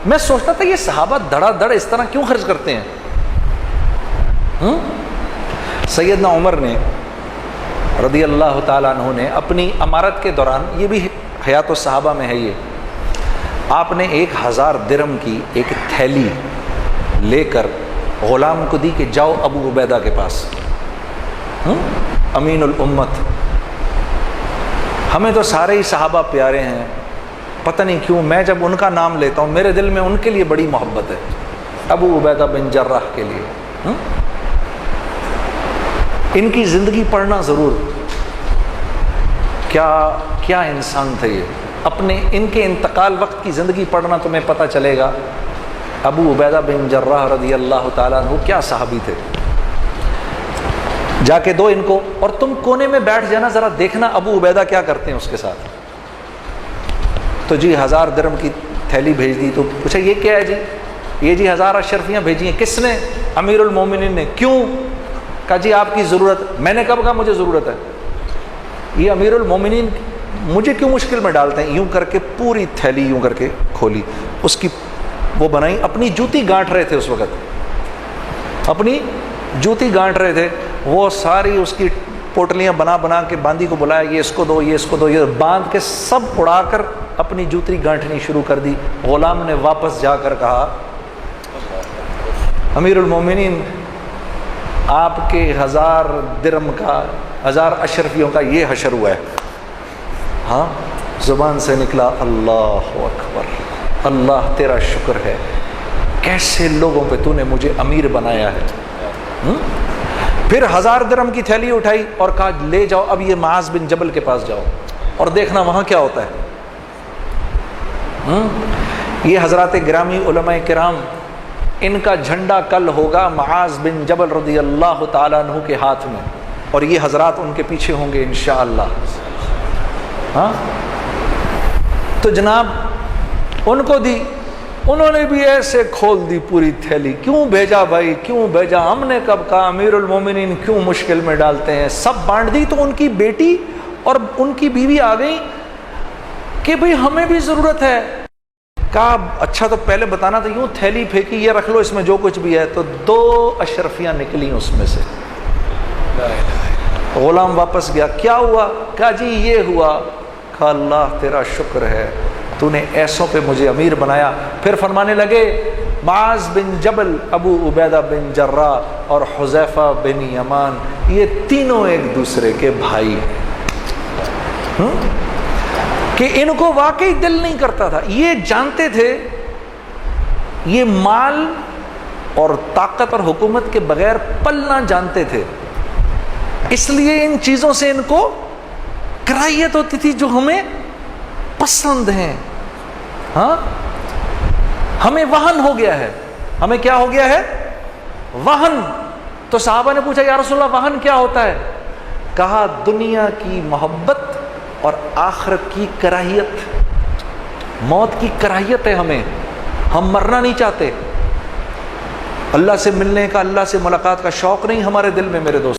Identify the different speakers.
Speaker 1: میں سوچتا تھا یہ صحابہ دھڑا دھڑ اس طرح کیوں خرچ کرتے ہیں؟ سیدنا عمر نے رضی اللہ تعالیٰ عنہ نے اپنی امارت کے دوران، یہ بھی حیات الصحابہ میں ہے، یہ آپ نے 1000 درہم کی ایک تھیلی لے کر غلام کو دی کہ جاؤ ابو عبیدہ کے پاس، امین الامت۔ ہمیں تو سارے ہی صحابہ پیارے ہیں، پتہ نہیں کیوں میں جب ان کا نام لیتا ہوں میرے دل میں ان کے لیے بڑی محبت ہے، ابو عبیدہ بن جراح کے لیے۔ ان کی زندگی پڑھنا ضرور، کیا انسان تھے یہ، اپنے ان کے انتقال وقت کی زندگی پڑھنا تمہیں پتہ چلے گا ابو عبیدہ بن جراح رضی اللہ تعالیٰ عنہ کیا صحابی تھے۔ جا کے دو ان کو، اور تم کونے میں بیٹھ جانا، ذرا دیکھنا ابو عبیدہ کیا کرتے ہیں اس کے ساتھ۔ تو جی 1000 درہم کی تھیلی بھیج دی، تو پوچھا یہ کیا ہے جی؟ یہ جی 1000 اشرفیاں بھیجی ہیں۔ کس نے؟ امیر المومنین نے۔ کیوں؟ کہا جی آپ کی ضرورت۔ میں نے کب کہا مجھے ضرورت ہے؟ یہ امیر المومنین مجھے کیوں مشکل میں ڈالتے ہیں؟ یوں کر کے پوری تھیلی یوں کر کے کھولی، اس کی وہ بنائی، اپنی جوتی گانٹ رہے تھے اس وقت، اپنی جوتی گانٹ رہے تھے، وہ ساری اس کی پوٹلیاں بنا کے باندی کو بلایا، یہ اس کو دو، یہ اس کو دو، یہ باندھ کے سب اڑا کر اپنی جوتی گانٹھنی شروع کر دی۔ غلام نے واپس جا کر کہا امیر المومنین آپ کے 1000 درہم کا، 1000 اشرفیوں کا یہ حشر ہوا ہے۔ ہاں، زبان سے نکلا اللہ اکبر، اللہ تیرا شکر ہے، کیسے لوگوں پہ تو نے مجھے امیر بنایا ہے۔ پھر 1000 درہم کی تھیلی اٹھائی اور کہا لے جاؤ اب یہ معاذ بن جبل کے پاس جاؤ اور دیکھنا وہاں کیا ہوتا ہے۔ یہ حضرات گرامی علماء کرام، ان کا جھنڈا کل ہوگا معاذ بن جبل رضی اللہ تعالیٰ عنہ کے ہاتھ میں، اور یہ حضرات ان کے پیچھے ہوں گے انشاءاللہ۔ ہاں، تو جناب ان کو دی، انہوں نے بھی ایسے کھول دی پوری تھیلی۔ کیوں بھیجا بھائی، کیوں بھیجا؟ ہم نے کب کہا امیر المومنین کیوں مشکل میں ڈالتے ہیں؟ سب بانٹ دی۔ تو ان کی بیٹی اور ان کی بیوی آ گئی کہ بھئی ہمیں بھی ضرورت ہے۔ کہا اچھا تو پہلے بتانا تھا، یوں تھیلی پھینکی، یہ رکھ لو اس میں جو کچھ بھی ہے۔ تو 2 اشرفیاں نکلیں اس میں سے۔ غلام واپس گیا، کیا ہوا؟ کہا جی یہ ہوا۔ کہا اللہ تیرا شکر ہے، تو نے ایسوں پہ مجھے امیر بنایا۔ پھر فرمانے لگے معاذ بن جبل، ابو عبیدہ بن جراح اور حذیفہ بن یمان، یہ تینوں ایک دوسرے کے بھائی، کہ ان کو واقعی دل نہیں کرتا تھا۔ یہ جانتے تھے یہ مال اور طاقت اور حکومت کے بغیر پلنا جانتے تھے، اس لیے ان چیزوں سے ان کو کراہیت ہوتی تھی جو ہمیں پسند ہیں۔ ہاں، ہمیں وہن ہو گیا ہے۔ ہمیں کیا ہو گیا ہے؟ وہن۔ تو صحابہ نے پوچھا یا رسول اللہ وہن کیا ہوتا ہے؟ کہا دنیا کی محبت اور آخرت کی کراہیت، موت کی کراہیت ہے ہمیں، ہم مرنا نہیں چاہتے، اللہ سے ملنے کا، اللہ سے ملاقات کا شوق نہیں ہمارے دل میں میرے دوست۔